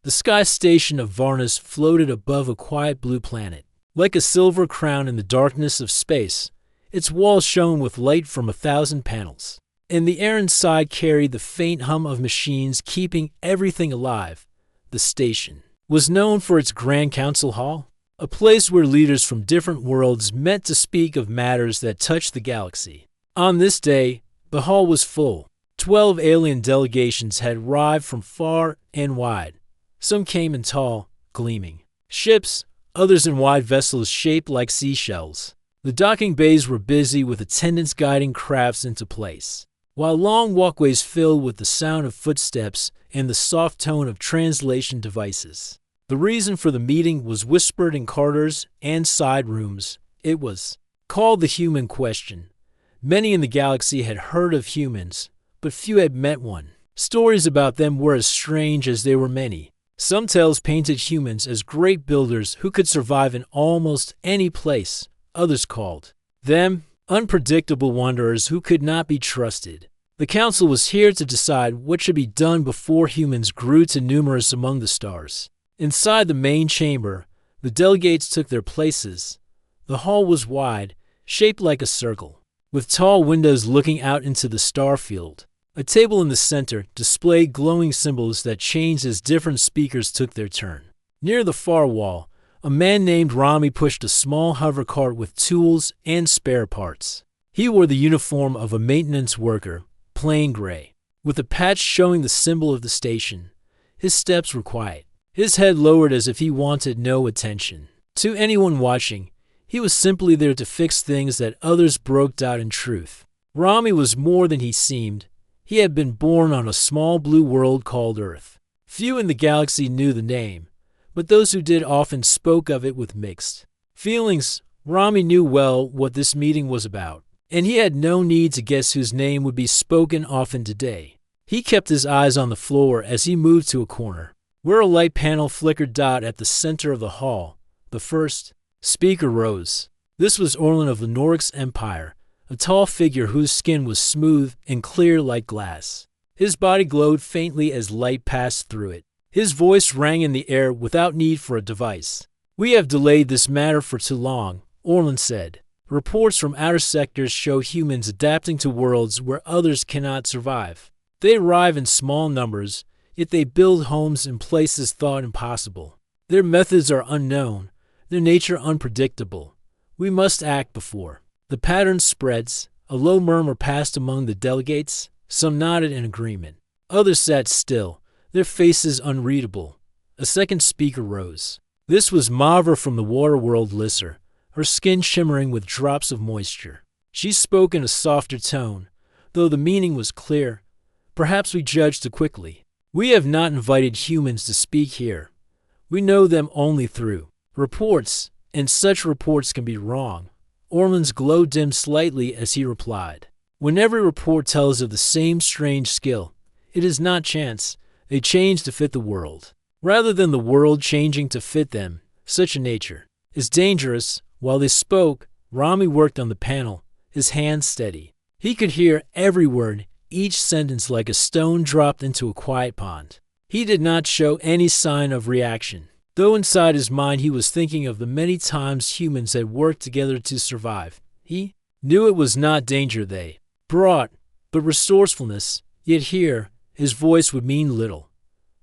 The sky station of Varnus floated above a quiet blue planet. Like a silver crown in the darkness of space, its walls shone with light from 1,000 panels, and the air inside carried the faint hum of machines keeping everything alive. The station was known for its Grand Council Hall, a place where leaders from different worlds met to speak of matters that touched the galaxy. On this day, the hall was full. 12 alien delegations had arrived from far and wide. Some came in tall, gleaming ships, others in wide vessels shaped like seashells. The docking bays were busy with attendants guiding crafts into place, while long walkways filled with the sound of footsteps and the soft tone of translation devices. The reason for the meeting was whispered in corridors and side rooms. It was called the human question. Many in the galaxy had heard of humans, but few had met one. Stories about them were as strange as they were many. Some tales painted humans as great builders who could survive in almost any place. Others called them unpredictable wanderers who could not be trusted. The council was here to decide what should be done before humans grew too numerous among the stars. Inside the main chamber, the delegates took their places. The hall was wide, shaped like a circle, with tall windows looking out into the star field. A table in the center displayed glowing symbols that changed as different speakers took their turn. Near the far wall, a man named Rami pushed a small hover cart with tools and spare parts. He wore the uniform of a maintenance worker, plain gray, with a patch showing the symbol of the station. His steps were quiet, his head lowered as if he wanted no attention. To anyone watching, he was simply there to fix things that others broke out in truth. Rami was more than he seemed. He had been born on a small blue world called Earth. Few in the galaxy knew the name, but those who did often spoke of it with mixed feelings. Rami knew well what this meeting was about, and he had no need to guess whose name would be spoken often today. He kept his eyes on the floor as he moved to a corner, where a light panel flickered out at the center of the hall. The first speaker rose. This was Orlin of the Orcs Empire, a tall figure whose skin was smooth and clear like glass. His body glowed faintly as light passed through it. His voice rang in the air without need for a device. "We have delayed this matter for too long," Orlin said. "Reports from outer sectors show humans adapting to worlds where others cannot survive. They arrive in small numbers, yet they build homes in places thought impossible. Their methods are unknown, their nature unpredictable. We must act before the pattern spreads." A low murmur passed among the delegates. Some nodded in agreement. Others sat still, their faces unreadable. A second speaker rose. This was Mavra from the Waterworld Lisser, her skin shimmering with drops of moisture. She spoke in a softer tone, though the meaning was clear. "Perhaps we judged too quickly. We have not invited humans to speak here. We know them only through reports, and such reports can be wrong." Orlin's glow dimmed slightly as he replied. "When every report tells of the same strange skill, it is not chance. They change to fit the world, rather than the world changing to fit them. Such a nature is dangerous." While they spoke, Rami worked on the panel, his hands steady. He could hear every word, each sentence like a stone dropped into a quiet pond. He did not show any sign of reaction, though inside his mind he was thinking of the many times humans had worked together to survive. He knew it was not danger they brought, but resourcefulness. Yet here, his voice would mean little.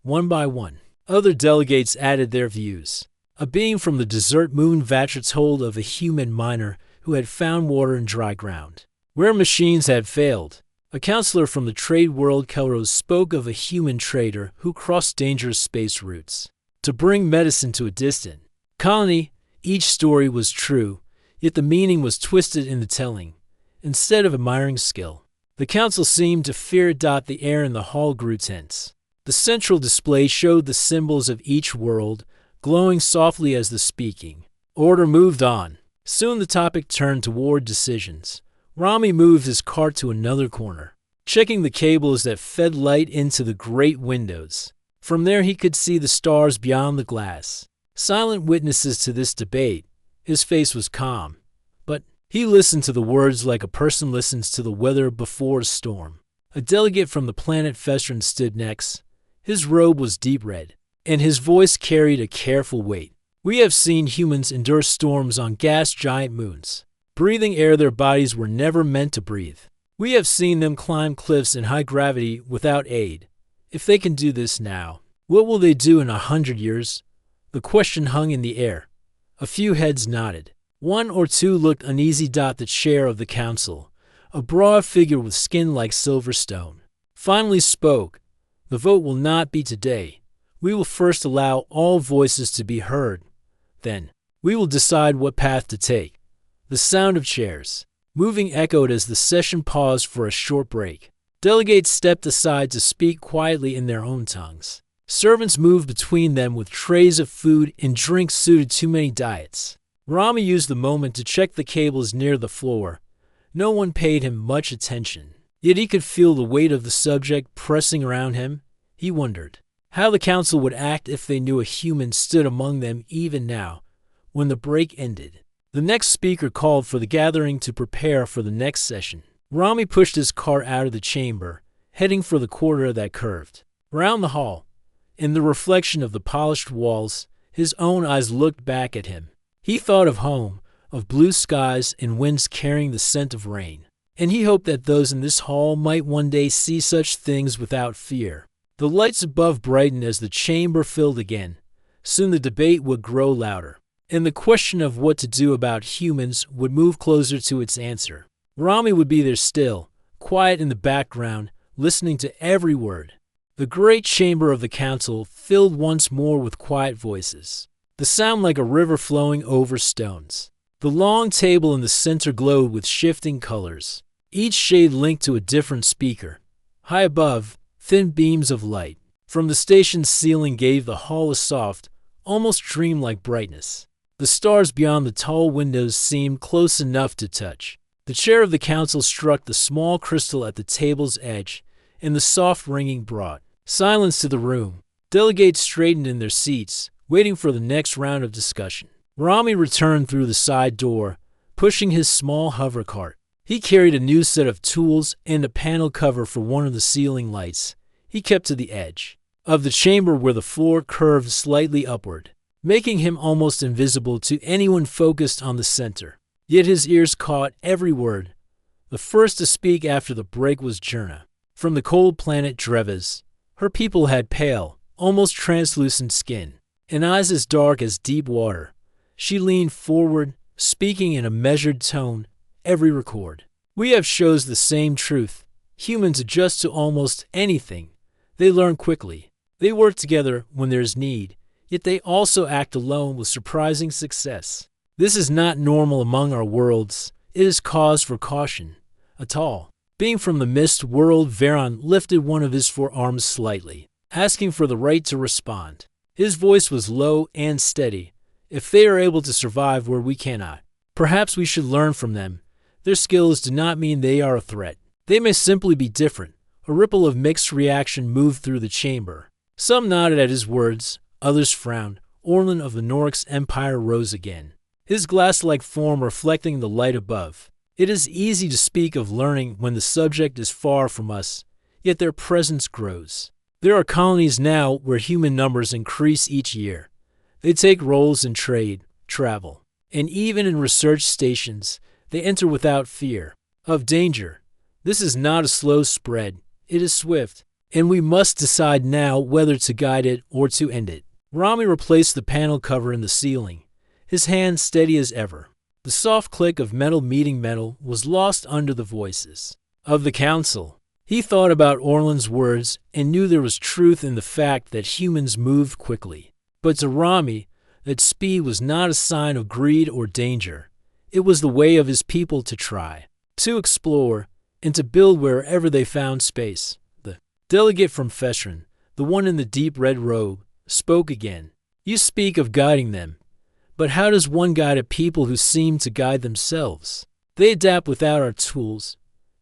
One by one, other delegates added their views. A being from the desert moon Vatra told of a human miner who had found water in dry ground, where machines had failed. A counselor from the trade world Kelros spoke of a human trader who crossed dangerous space routes to bring medicine to a distant colony. Each story was true, yet the meaning was twisted in the telling. Instead of admiring skill, the council seemed to fear. The air in the hall grew tense. The central display showed the symbols of each world, glowing softly as the speaking order moved on. Soon the topic turned toward decisions. Rami moved his cart to another corner, checking the cables that fed light into the great windows. From there he could see the stars beyond the glass. Silent witnesses to this debate, his face was calm, but he listened to the words like a person listens to the weather before a storm. A delegate from the planet Festron stood next. His robe was deep red, and his voice carried a careful weight. "We have seen humans endure storms on gas giant moons, breathing air their bodies were never meant to breathe. We have seen them climb cliffs in high gravity without aid. If they can do this now, what will they do in 100 years?" The question hung in the air. A few heads nodded. One or two looked uneasy. The chair of the council, a broad figure with skin like silver stone, finally spoke. "The vote will not be today. We will first allow all voices to be heard. Then, we will decide what path to take." The sound of chairs moving echoed as the session paused for a short break. Delegates stepped aside to speak quietly in their own tongues. Servants moved between them with trays of food and drinks suited to many diets. Rami used the moment to check the cables near the floor. No one paid him much attention, yet he could feel the weight of the subject pressing around him. He wondered how the council would act if they knew a human stood among them even now. When the break ended, the next speaker called for the gathering to prepare for the next session. Rami pushed his cart out of the chamber, heading for the corridor that curved round the hall. In the reflection of the polished walls, his own eyes looked back at him. He thought of home, of blue skies and winds carrying the scent of rain, and he hoped that those in this hall might one day see such things without fear. The lights above brightened as the chamber filled again. Soon the debate would grow louder, and the question of what to do about humans would move closer to its answer. Rami would be there still, quiet in the background, listening to every word. The great chamber of the council filled once more with quiet voices, the sound like a river flowing over stones. The long table in the center glowed with shifting colors, each shade linked to a different speaker. High above, thin beams of light from the station's ceiling gave the hall a soft, almost dreamlike brightness. The stars beyond the tall windows seemed close enough to touch. The chair of the council struck the small crystal at the table's edge, and the soft ringing brought silence to the room. Delegates straightened in their seats, waiting for the next round of discussion. Rami returned through the side door, pushing his small hover cart. He carried a new set of tools and a panel cover for one of the ceiling lights. He kept to the edge of the chamber where the floor curved slightly upward, making him almost invisible to anyone focused on the center. Yet his ears caught every word. The first to speak after the break was Jurna, from the cold planet Dreves. Her people had pale, almost translucent skin, and eyes as dark as deep water. She leaned forward, speaking in a measured tone, every record. "We have shows the same truth. Humans adjust to almost anything. They learn quickly. They work together when there's need, yet they also act alone with surprising success. This is not normal among our worlds. It is cause for caution." A tall being from the mist world, Veron lifted one of his forearms slightly, asking for the right to respond. His voice was low and steady. "If they are able to survive where we cannot, perhaps we should learn from them. Their skills do not mean they are a threat. They may simply be different." A ripple of mixed reaction moved through the chamber. Some nodded at his words, others frowned. Orlin of the Orcs Empire rose again, his glass-like form reflecting the light above. "It is easy to speak of learning when the subject is far from us, yet their presence grows. There are colonies now where human numbers increase each year. They take roles in trade, travel, and even in research stations. They enter without fear of danger. This is not a slow spread, it is swift, and we must decide now whether to guide it or to end it." Rami replaced the panel cover in the ceiling, his hand steady as ever. The soft click of metal meeting metal was lost under the voices of the council. He thought about Orlin's words and knew there was truth in the fact that humans moved quickly. But to Rami, that speed was not a sign of greed or danger. It was the way of his people to try, to explore, and to build wherever they found space. The delegate from Festrin, the one in the deep red robe, spoke again. "You speak of guiding them. But how does one guide a people who seem to guide themselves? They adapt without our tools.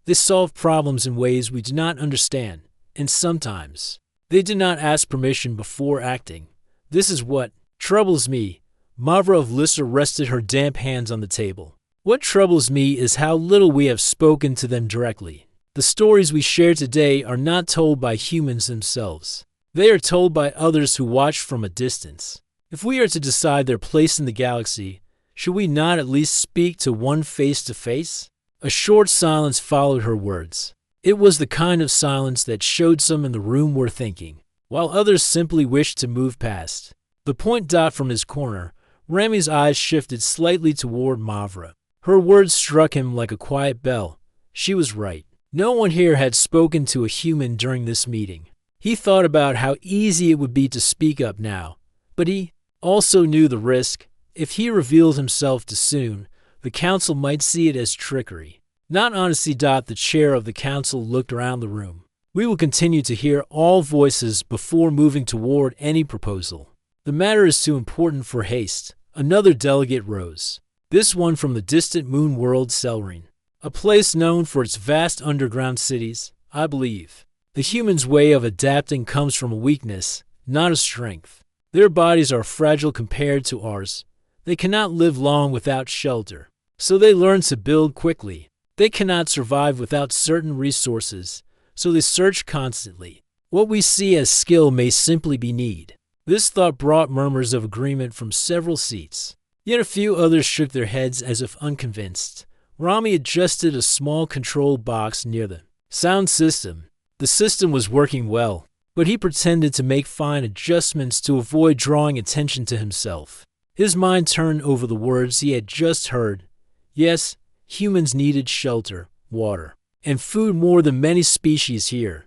They solve problems in ways we do not understand, and sometimes they do not ask permission before acting. This is what troubles me." Mavra of Lissa rested her damp hands on the table. "What troubles me is how little we have spoken to them directly. The stories we share today are not told by humans themselves. They are told by others who watch from a distance. If we are to decide their place in the galaxy, should we not at least speak to one face to face? A short silence followed her words. It was the kind of silence that showed some in the room were thinking, while others simply wished to move past. The point dot from his corner, Rami's eyes shifted slightly toward Mavra. Her words struck him like a quiet bell. She was right. No one here had spoken to a human during this meeting. He thought about how easy it would be to speak up now, but he also knew the risk. If he revealed himself too soon, the council might see it as trickery. Not honesty. The chair of the council looked around the room. We will continue to hear all voices before moving toward any proposal. The matter is too important for haste. Another delegate rose. This one from the distant moon world Selrine, a place known for its vast underground cities. I believe the humans' way of adapting comes from a weakness, not a strength. Their bodies are fragile compared to ours. They cannot live long without shelter, so they learn to build quickly. They cannot survive without certain resources, so they search constantly. What we see as skill may simply be need. This thought brought murmurs of agreement from several seats. Yet a few others shook their heads as if unconvinced. Rami adjusted a small control box near the sound system. The system was working well, but he pretended to make fine adjustments to avoid drawing attention to himself. His mind turned over the words he had just heard. Yes, humans needed shelter, water, and food more than many species here.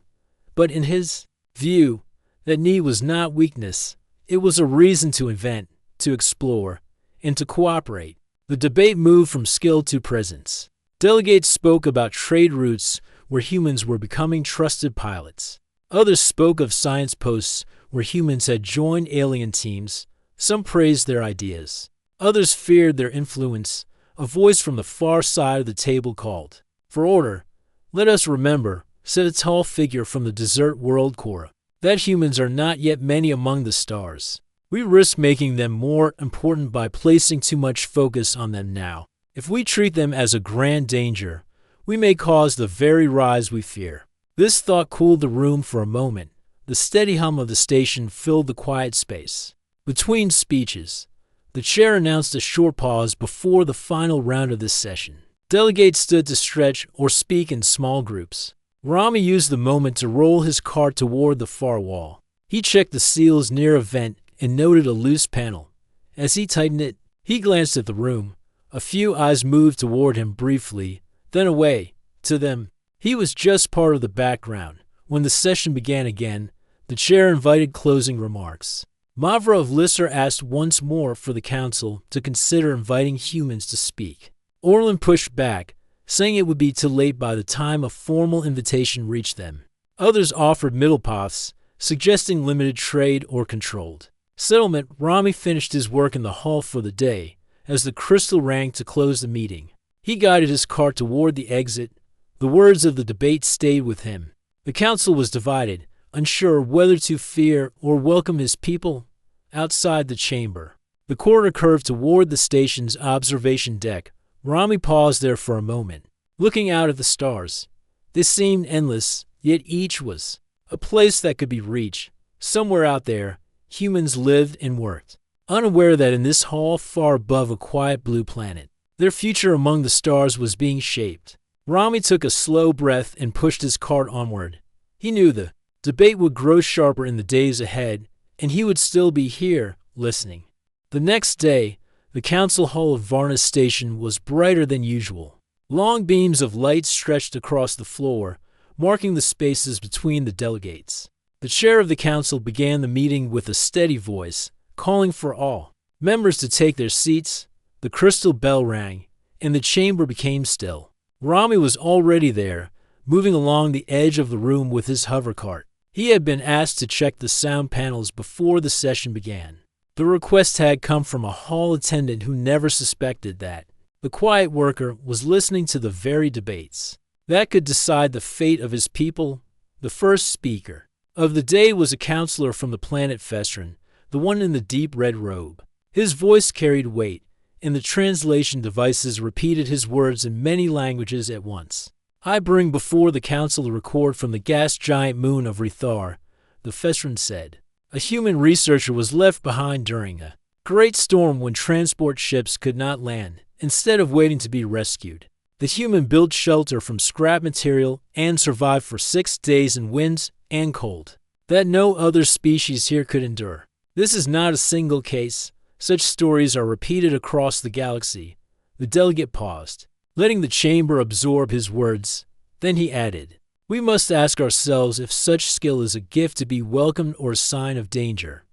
But in his view, that need was not weakness. It was a reason to invent, to explore, and to cooperate. The debate moved from skill to presence. Delegates spoke about trade routes where humans were becoming trusted pilots. Others spoke of science posts where humans had joined alien teams. Some praised their ideas. Others feared their influence. A voice from the far side of the table called. For order, let us remember, said a tall figure from the desert world Cora, that humans are not yet many among the stars. We risk making them more important by placing too much focus on them now. If we treat them as a grand danger, we may cause the very rise we fear. This thought cooled the room for a moment. The steady hum of the station filled the quiet space. Between speeches, the chair announced a short pause before the final round of this session. Delegates stood to stretch or speak in small groups. Rami used the moment to roll his cart toward the far wall. He checked the seals near a vent and noted a loose panel. As he tightened it, he glanced at the room. A few eyes moved toward him briefly, then away, to them. He was just part of the background. When the session began again, the chair invited closing remarks. Mavra of Lisser asked once more for the council to consider inviting humans to speak. Orlin pushed back, saying it would be too late by the time a formal invitation reached them. Others offered middle paths, suggesting limited trade or controlled settlement. Rami finished his work in the hall for the day. As the crystal rang to close the meeting, he guided his cart toward the exit. The words of the debate stayed with him. The council was divided, unsure whether to fear or welcome his people. Outside the chamber, the corridor curved toward the station's observation deck. Rami paused there for a moment, looking out at the stars. They seemed endless, yet each was a place that could be reached. Somewhere out there, humans lived and worked, unaware that in this hall far above a quiet blue planet, their future among the stars was being shaped. Rami took a slow breath and pushed his cart onward. He knew the debate would grow sharper in the days ahead, and he would still be here, listening. The next day, the council hall of Varna's station was brighter than usual. Long beams of light stretched across the floor, marking the spaces between the delegates. The chair of the council began the meeting with a steady voice, calling for all members to take their seats. The crystal bell rang, and the chamber became still. Rami was already there, moving along the edge of the room with his hover cart. He had been asked to check the sound panels before the session began. The request had come from a hall attendant who never suspected that the quiet worker was listening to the very debates that could decide the fate of his people. The first speaker of the day was a counselor from the planet Festrin, the one in the deep red robe. His voice carried weight, and the translation devices repeated his words in many languages at once. I bring before the council a record from the gas giant moon of Rithar, the veteran said. A human researcher was left behind during a great storm when transport ships could not land, instead of waiting to be rescued. The human built shelter from scrap material and survived for 6 days in winds and cold that no other species here could endure. This is not a single case. Such stories are repeated across the galaxy. The delegate paused, letting the chamber absorb his words. Then he added, "We must ask ourselves if such skill is a gift to be welcomed or a sign of danger.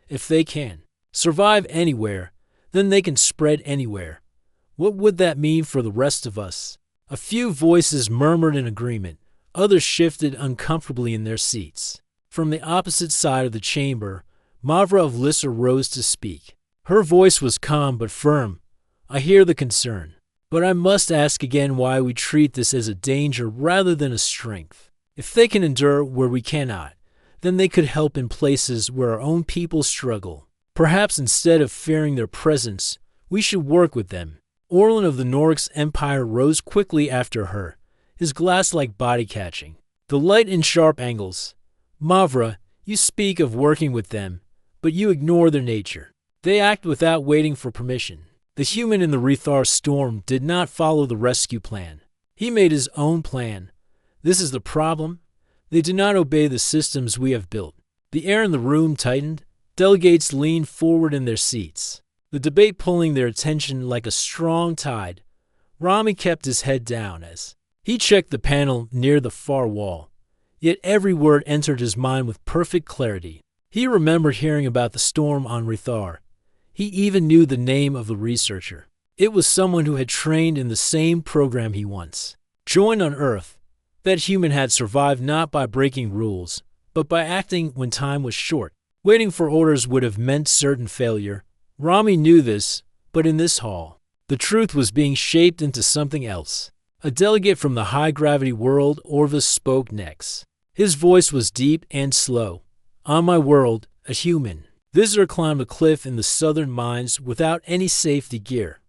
If they can survive anywhere, then they can spread anywhere. What would that mean for the rest of us?" A few voices murmured in agreement. Others shifted uncomfortably in their seats. From the opposite side of the chamber, Mavra of Lissa rose to speak. Her voice was calm but firm. "I hear the concern, but I must ask again why we treat this as a danger rather than a strength. If they can endure where we cannot, then they could help in places where our own people struggle. Perhaps instead of fearing their presence, we should work with them." Orlin of the Norix Empire rose quickly after her, his glass-like body catching the light in sharp angles. "Mavra, you speak of working with them, but you ignore their nature. They act without waiting for permission. The human in the Rethar storm did not follow the rescue plan. He made his own plan. This is the problem. They do not obey the systems we have built." The air in the room tightened. Delegates leaned forward in their seats, the debate pulling their attention like a strong tide. Rami kept his head down as he checked the panel near the far wall. Yet every word entered his mind with perfect clarity. He remembered hearing about the storm on Rethar. He even knew the name of the researcher. It was someone who had trained in the same program he once joined on Earth. That human had survived not by breaking rules, but by acting when time was short. Waiting for orders would have meant certain failure. Rami knew this, but in this hall, the truth was being shaped into something else. A delegate from the high-gravity world, Orvis, spoke next. His voice was deep and slow. "On my world, a human visitor climbed a cliff in the southern mines without any safety gear.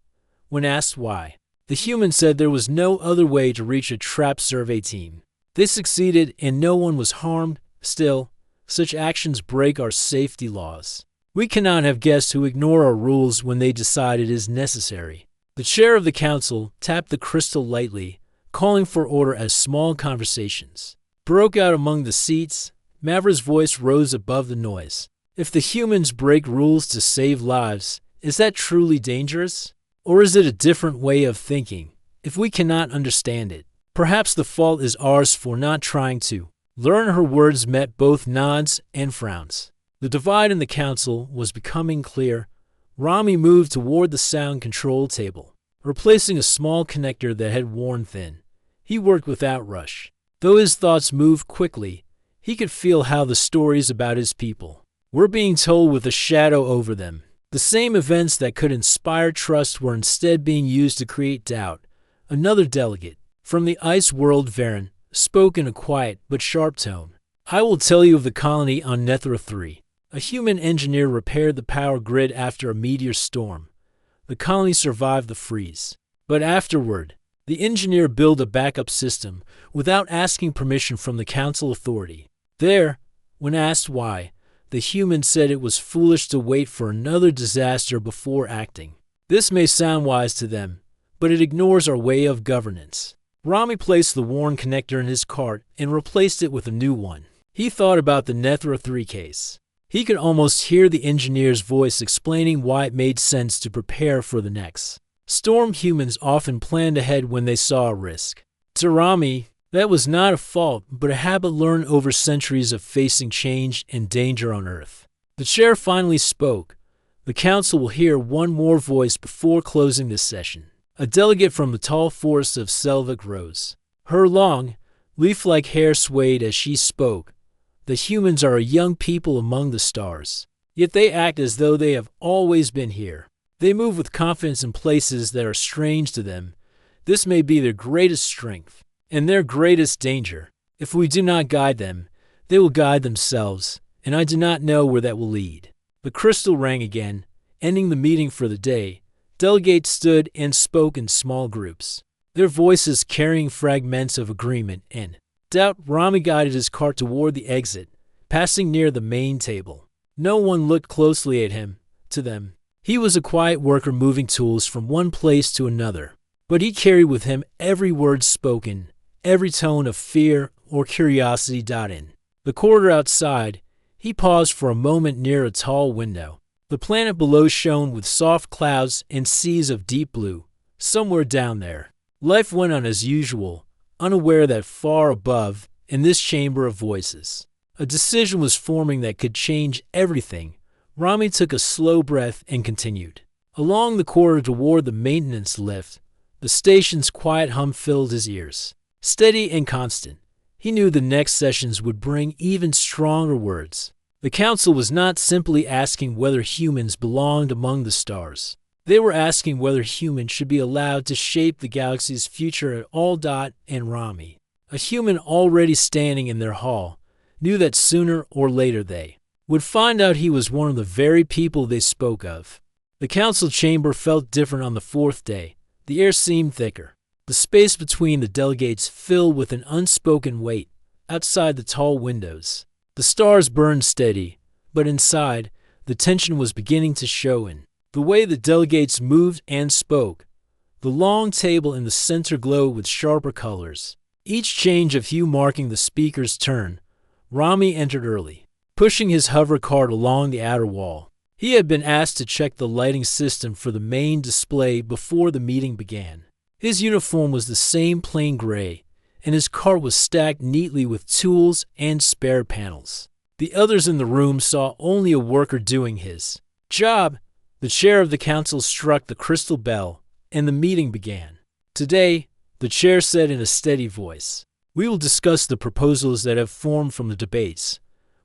When asked why, the human said there was no other way to reach a trap survey team. They succeeded and no one was harmed. Still, such actions break our safety laws. We cannot have guests who ignore our rules when they decide it is necessary." The chair of the council tapped the crystal lightly, calling for order as small conversations broke out among the seats. Mavra's voice rose above the noise. "If the humans break rules to save lives, is that truly dangerous? Or is it a different way of thinking? If we cannot understand it, perhaps the fault is ours for not trying to learn." Her words met both nods and frowns. The divide in the council was becoming clear. Rami moved toward the sound control table, replacing a small connector that had worn thin. He worked without rush. Though his thoughts moved quickly, he could feel how the stories about his people were being told with a shadow over them. The same events that could inspire trust were instead being used to create doubt. Another delegate, from the ice world Varen, spoke in a quiet but sharp tone. "I will tell you of the colony on Nethra 3. A human engineer repaired the power grid after a meteor storm. The colony survived the freeze. But afterward, the engineer built a backup system without asking permission from the council authority. There, when asked why, the human said it was foolish to wait for another disaster before acting. This may sound wise to them, but it ignores our way of governance." Rami placed the worn connector in his cart and replaced it with a new one. He thought about the Nethra 3 case. He could almost hear the engineer's voice explaining why it made sense to prepare for the next storm. Humans often planned ahead when they saw a risk. To Rami, that was not a fault, but a habit learned over centuries of facing change and danger on Earth. The chair finally spoke. "The council will hear one more voice before closing this session." A delegate from the tall forest of Selvik rose. Her long, leaf-like hair swayed as she spoke. "The humans are a young people among the stars, yet they act as though they have always been here. They move with confidence in places that are strange to them. This may be their greatest strength and their greatest danger. If we do not guide them, they will guide themselves, and I do not know where that will lead." The crystal rang again, ending the meeting for the day. Delegates stood and spoke in small groups, their voices carrying fragments of agreement and doubt. Rami guided his cart toward the exit, passing near the main table. No one looked closely at him, to them. He was a quiet worker moving tools from one place to another, but he carried with him every word spoken, every tone of fear or curiosity. In the corridor outside, he paused for a moment near a tall window. The planet below shone with soft clouds and seas of deep blue. Somewhere down there, life went on as usual, unaware that far above, in this chamber of voices, a decision was forming that could change everything. Rami took a slow breath and continued. Along the corridor toward the maintenance lift, the station's quiet hum filled his ears. Steady and constant, he knew the next sessions would bring even stronger words. The council was not simply asking whether humans belonged among the stars. They were asking whether humans should be allowed to shape the galaxy's future at all. And Rami, a human already standing in their hall, knew that sooner or later they would find out he was one of the very people they spoke of. The council chamber felt different on the fourth day. The air seemed thicker. The space between the delegates filled with an unspoken weight. Outside the tall windows, the stars burned steady, but inside, the tension was beginning to show in the way the delegates moved and spoke. The long table in the center glowed with sharper colors, each change of hue marking the speaker's turn. Rami entered early, pushing his hover cart along the outer wall. He had been asked to check the lighting system for the main display before the meeting began. His uniform was the same plain gray, and his cart was stacked neatly with tools and spare panels. The others in the room saw only a worker doing his job. The chair of the council struck the crystal bell, and the meeting began. Today, the chair said in a steady voice, "We will discuss the proposals that have formed from the debates.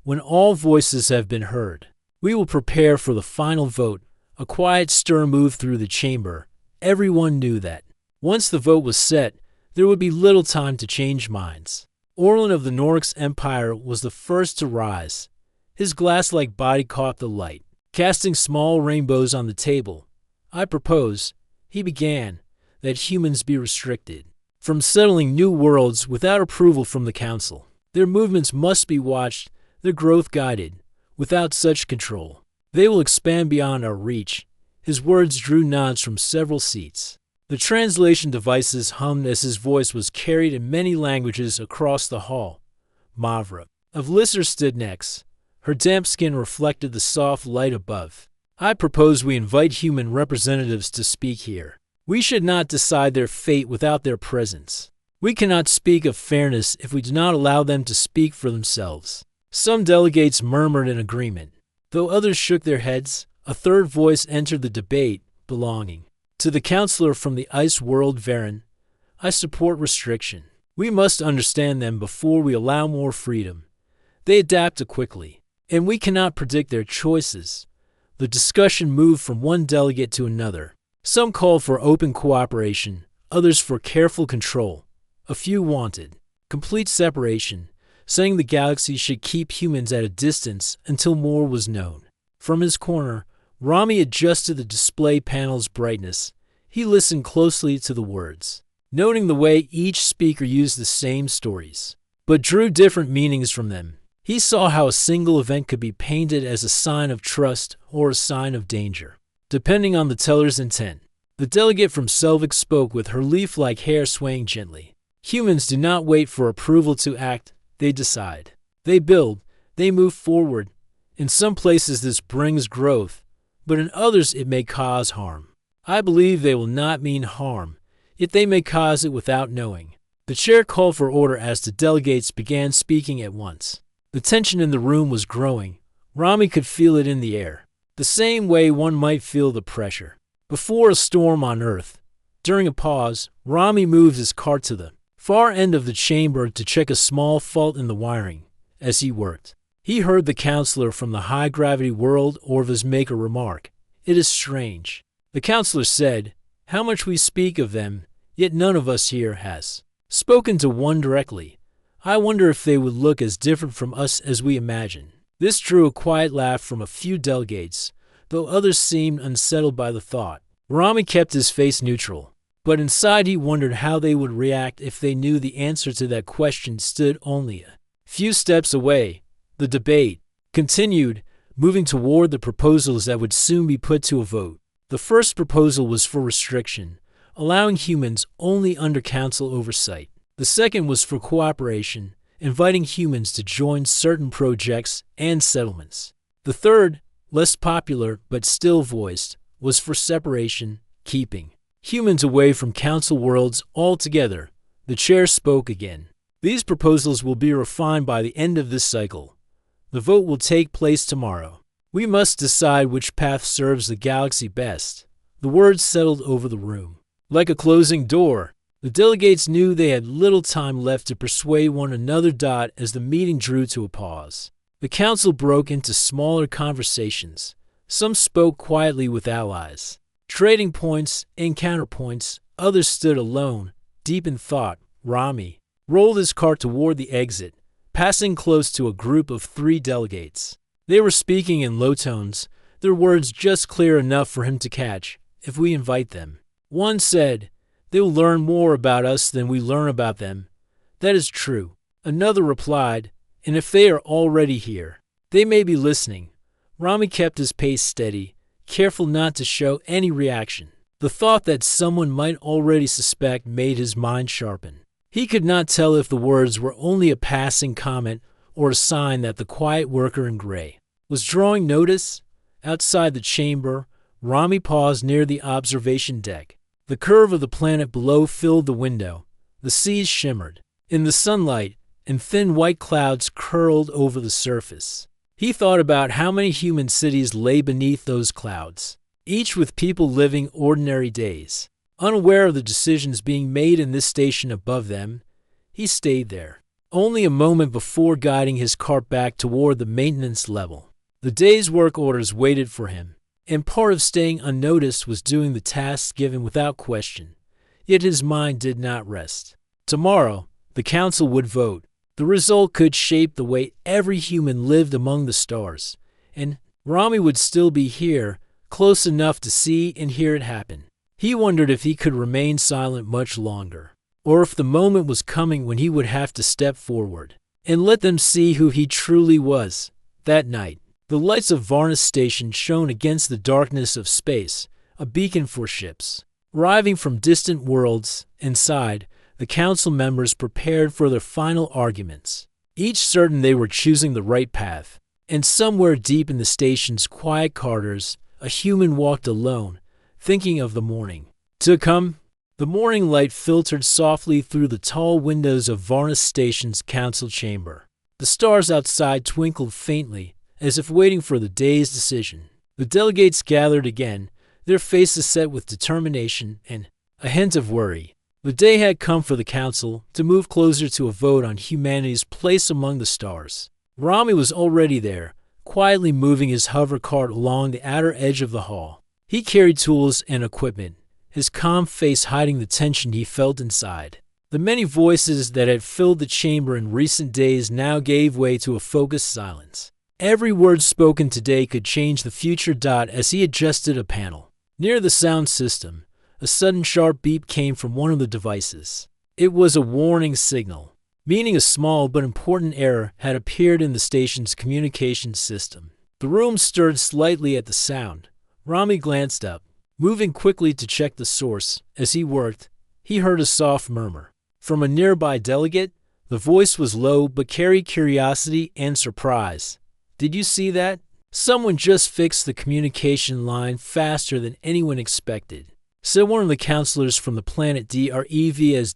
When all voices have been heard, we will prepare for the final vote." A quiet stir moved through the chamber. Everyone knew that once the vote was set, there would be little time to change minds. Orlin of the Orcs Empire was the first to rise. His glass-like body caught the light, casting small rainbows on the table. "I propose," he began, "that humans be restricted from settling new worlds without approval from the council. Their movements must be watched, their growth guided. Without such control, they will expand beyond our reach." His words drew nods from several seats. The translation devices hummed as his voice was carried in many languages across the hall. Mavra of Lisser stood next. Her damp skin reflected the soft light above. "I propose we invite human representatives to speak here. We should not decide their fate without their presence. We cannot speak of fairness if we do not allow them to speak for themselves." Some delegates murmured in agreement. Though others shook their heads, a third voice entered the debate, belonging to the counselor from the ice world Varen. "I support restriction. We must understand them before we allow more freedom. They adapt quickly, and we cannot predict their choices." The discussion moved from one delegate to another. Some called for open cooperation, others for careful control. A few wanted complete separation, saying the galaxy should keep humans at a distance until more was known. From his corner, Rami adjusted the display panel's brightness. He listened closely to the words, noting the way each speaker used the same stories, but drew different meanings from them. He saw how a single event could be painted as a sign of trust or a sign of danger, depending on the teller's intent. The delegate from Selvik spoke with her leaf-like hair swaying gently. "Humans do not wait for approval to act, they decide. They build, they move forward. In some places this brings growth, but in others it may cause harm. I believe they will not mean harm, yet they may cause it without knowing." The chair called for order as the delegates began speaking at once. The tension in the room was growing. Rami could feel it in the air, the same way one might feel the pressure before a storm on Earth. During a pause, Rami moved his cart to the far end of the chamber to check a small fault in the wiring. As he worked, he heard the counselor from the high-gravity world Orva's make a remark. "It is strange," the counselor said, "how much we speak of them, yet none of us here has spoken to one directly. I wonder if they would look as different from us as we imagine." This drew a quiet laugh from a few delegates, though others seemed unsettled by the thought. Rami kept his face neutral, but inside he wondered how they would react if they knew the answer to that question stood only a few steps away. The debate continued, moving toward the proposals that would soon be put to a vote. The first proposal was for restriction, allowing humans only under council oversight. The second was for cooperation, inviting humans to join certain projects and settlements. The third, less popular but still voiced, was for separation, keeping humans away from council worlds altogether. The chair spoke again. These proposals will be refined by the end of this cycle. The vote will take place tomorrow. We must decide which path serves the galaxy best. The words settled over the room. Like a closing door, the delegates knew they had little time left to persuade one another. As the meeting drew to a pause, the council broke into smaller conversations. Some spoke quietly with allies, trading points and counterpoints. Others stood alone, deep in thought. Rami rolled his cart toward the exit, passing close to a group of 3 delegates. They were speaking in low tones, their words just clear enough for him to catch. If we invite them, one said, they will learn more about us than we learn about them. That is true. Another replied, and if they are already here, they may be listening. Rami kept his pace steady, careful not to show any reaction. The thought that someone might already suspect made his mind sharpen. He could not tell if the words were only a passing comment or a sign that the quiet worker in gray was drawing notice. Outside the chamber, Rami paused near the observation deck. The curve of the planet below filled the window. The seas shimmered in the sunlight, and thin white clouds curled over the surface. He thought about how many human cities lay beneath those clouds, each with people living ordinary days. Unaware of the decisions being made in this station above them, he stayed there, only a moment before guiding his cart back toward the maintenance level. The day's work orders waited for him, and part of staying unnoticed was doing the tasks given without question. Yet his mind did not rest. Tomorrow, the council would vote. The result could shape the way every human lived among the stars, and Rami would still be here, close enough to see and hear it happen. He wondered if he could remain silent much longer, or if the moment was coming when he would have to step forward and let them see who he truly was. That night, the lights of Varna's station shone against the darkness of space, a beacon for ships arriving from distant worlds. Inside, the council members prepared for their final arguments, each certain they were choosing the right path. And somewhere deep in the station's quiet corridors, a human walked alone, thinking of the morning to come. The morning light filtered softly through the tall windows of Varna's station's council chamber. The stars outside twinkled faintly, as if waiting for the day's decision. The delegates gathered again, their faces set with determination and a hint of worry. The day had come for the council to move closer to a vote on humanity's place among the stars. Rami was already there, quietly moving his hover cart along the outer edge of the hall. He carried tools and equipment, his calm face hiding the tension he felt inside. The many voices that had filled the chamber in recent days now gave way to a focused silence. Every word spoken today could change the future. As he adjusted a panel near the sound system, a sudden sharp beep came from one of the devices. It was a warning signal, meaning a small but important error had appeared in the station's communications system. The room stirred slightly at the sound. Rami glanced up, moving quickly to check the source. As he worked, he heard a soft murmur from a nearby delegate. The voice was low but carried curiosity and surprise. Did you see that? Someone just fixed the communication line faster than anyone expected, said one of the counselors from the planet DREVS.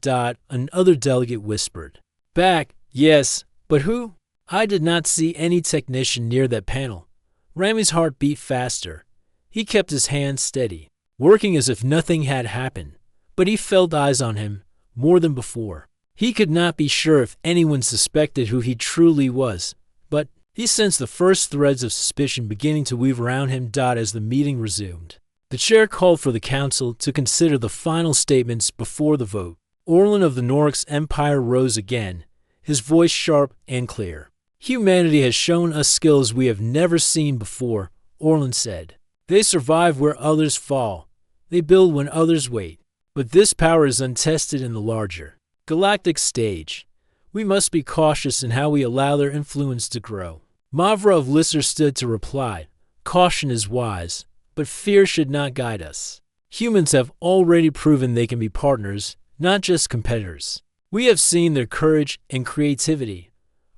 Another delegate whispered back, yes, but who? I did not see any technician near that panel. Rami's heart beat faster. He kept his hands steady, working as if nothing had happened, but he felt eyes on him more than before. He could not be sure if anyone suspected who he truly was, but he sensed the first threads of suspicion beginning to weave around him. As the meeting resumed, the chair called for the council to consider the final statements before the vote. Orlan of the Orcs Empire rose again, his voice sharp and clear. Humanity has shown us skills we have never seen before, Orlan said. They survive where others fall. They build when others wait. But this power is untested in the larger galactic stage. We must be cautious in how we allow their influence to grow. Mavra of Lisser stood to reply, "Caution is wise, but fear should not guide us. Humans have already proven they can be partners, not just competitors. We have seen their courage and creativity.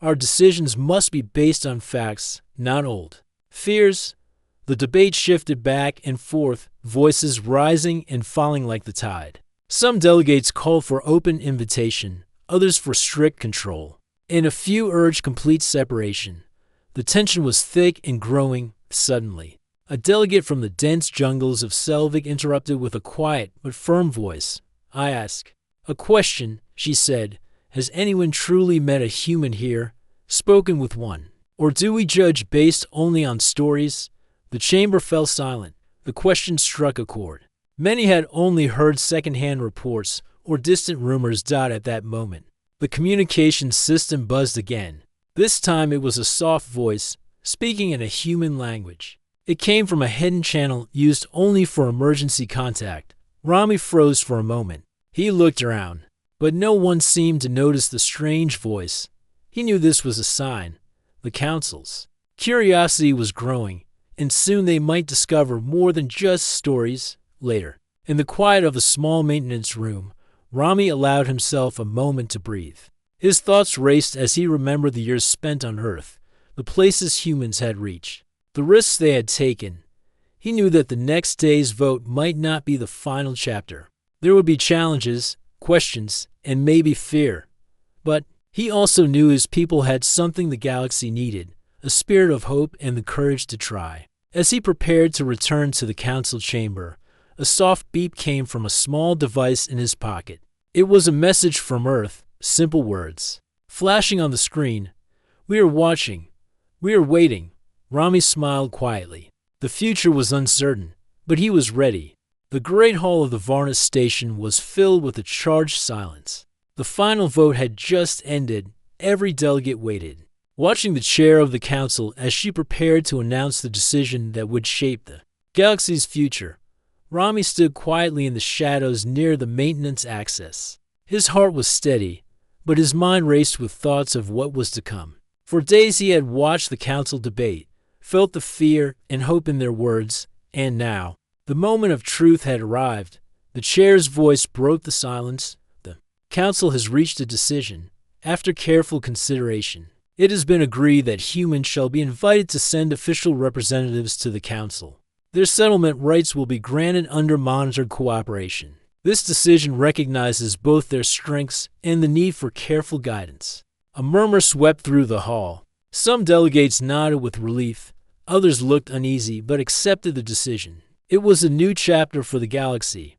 Our decisions must be based on facts, not old fears." The debate shifted back and forth, voices rising and falling like the tide. Some delegates called for open invitation, others for strict control, and a few urged complete separation. The tension was thick and growing. Suddenly, a delegate from the dense jungles of Selvig interrupted with a quiet but firm voice. "I ask a question," she said. "Has anyone truly met a human here, spoken with one? Or do we judge based only on stories?" The chamber fell silent. The question struck a chord. Many had only heard second-hand reports or distant rumors dot at that moment. The communication system buzzed again. This time it was a soft voice, speaking in a human language. It came from a hidden channel used only for emergency contact. Rami froze for a moment. He looked around, but no one seemed to notice the strange voice. He knew this was a sign. The council's curiosity was growing, and soon they might discover more than just stories. Later, in the quiet of a small maintenance room, Rami allowed himself a moment to breathe. His thoughts raced as he remembered the years spent on Earth, the places humans had reached, the risks they had taken. He knew that the next day's vote might not be the final chapter. There would be challenges, questions, and maybe fear. But he also knew his people had something the galaxy needed, a spirit of hope and the courage to try. As he prepared to return to the council chamber, a soft beep came from a small device in his pocket. It was a message from Earth, simple words. Flashing on the screen, "We are watching. We are waiting." Rami smiled quietly. The future was uncertain, but he was ready. The great hall of the Varna station was filled with a charged silence. The final vote had just ended. Every delegate waited, watching the chair of the council as she prepared to announce the decision that would shape the galaxy's future. Rami stood quietly in the shadows near the maintenance access. His heart was steady, but his mind raced with thoughts of what was to come. For days he had watched the council debate, felt the fear and hope in their words, and now, the moment of truth had arrived. The chair's voice broke the silence. "The council has reached a decision. After careful consideration, it has been agreed that humans shall be invited to send official representatives to the council. Their settlement rights will be granted under monitored cooperation. This decision recognizes both their strengths and the need for careful guidance." A murmur swept through the hall. Some delegates nodded with relief. Others looked uneasy but accepted the decision. It was a new chapter for the galaxy.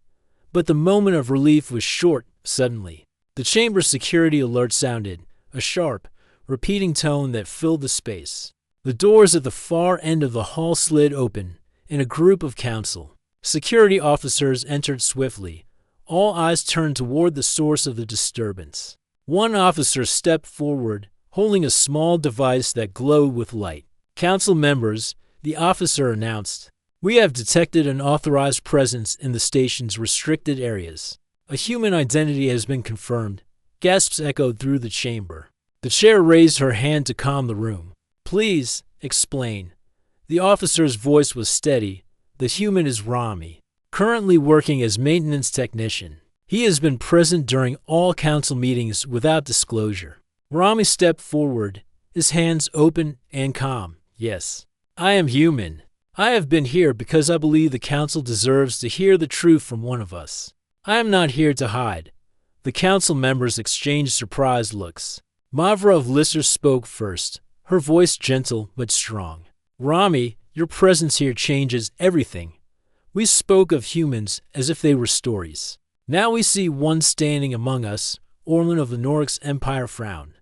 But the moment of relief was short. Suddenly, the chamber's security alert sounded, a sharp, repeating tone that filled the space. The doors at the far end of the hall slid open, and a group of council security officers entered swiftly. All eyes turned toward the source of the disturbance. One officer stepped forward, holding a small device that glowed with light. "Council members," the officer announced, "we have detected an authorized presence in the station's restricted areas. A human identity has been confirmed." Gasps echoed through the chamber. The chair raised her hand to calm the room. "Please, explain." The officer's voice was steady. "The human is Rami, currently working as maintenance technician. He has been present during all council meetings without disclosure." Rami stepped forward, his hands open and calm. "Yes, I am human. I have been here because I believe the council deserves to hear the truth from one of us. I am not here to hide." The council members exchanged surprised looks. Mavra of Lisser spoke first, her voice gentle but strong. "Rami, your presence here changes everything. We spoke of humans as if they were stories. Now we see one standing among us." Orlin of the Orcs Empire frowned.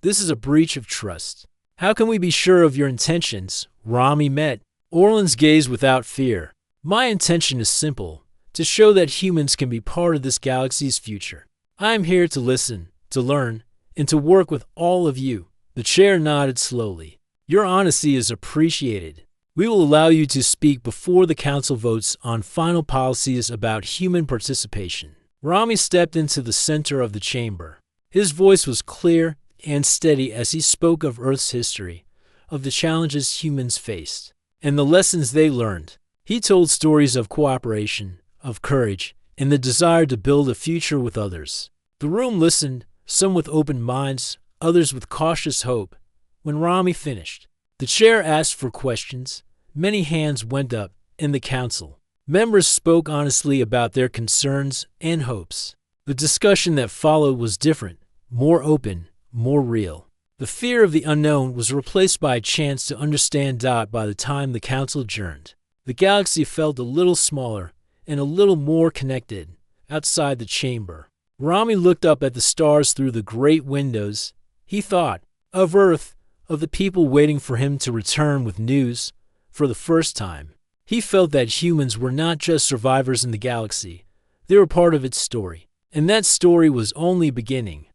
"This is a breach of trust. How can we be sure of your intentions?" Rami met Orlin's gaze without fear. "My intention is simple, to show that humans can be part of this galaxy's future. I am here to listen, to learn, and to work with all of you." The chair nodded slowly. "Your honesty is appreciated. We will allow you to speak before the council votes on final policies about human participation." Rami stepped into the center of the chamber. His voice was clear and steady as he spoke of Earth's history, of the challenges humans faced, and the lessons they learned. He told stories of cooperation, of courage, and the desire to build a future with others. The room listened, some with open minds, others with cautious hope. When Rami finished, the chair asked for questions. Many hands went up, and the council members spoke honestly about their concerns and hopes. The discussion that followed was different, more open, more real. The fear of the unknown was replaced by a chance to understand. By the time the council adjourned, the galaxy felt a little smaller and a little more connected. Outside the chamber, Rami looked up at the stars through the great windows. He thought of Earth, of the people waiting for him to return with news. For the first time, he felt that humans were not just survivors in the galaxy. They were part of its story, and that story was only beginning.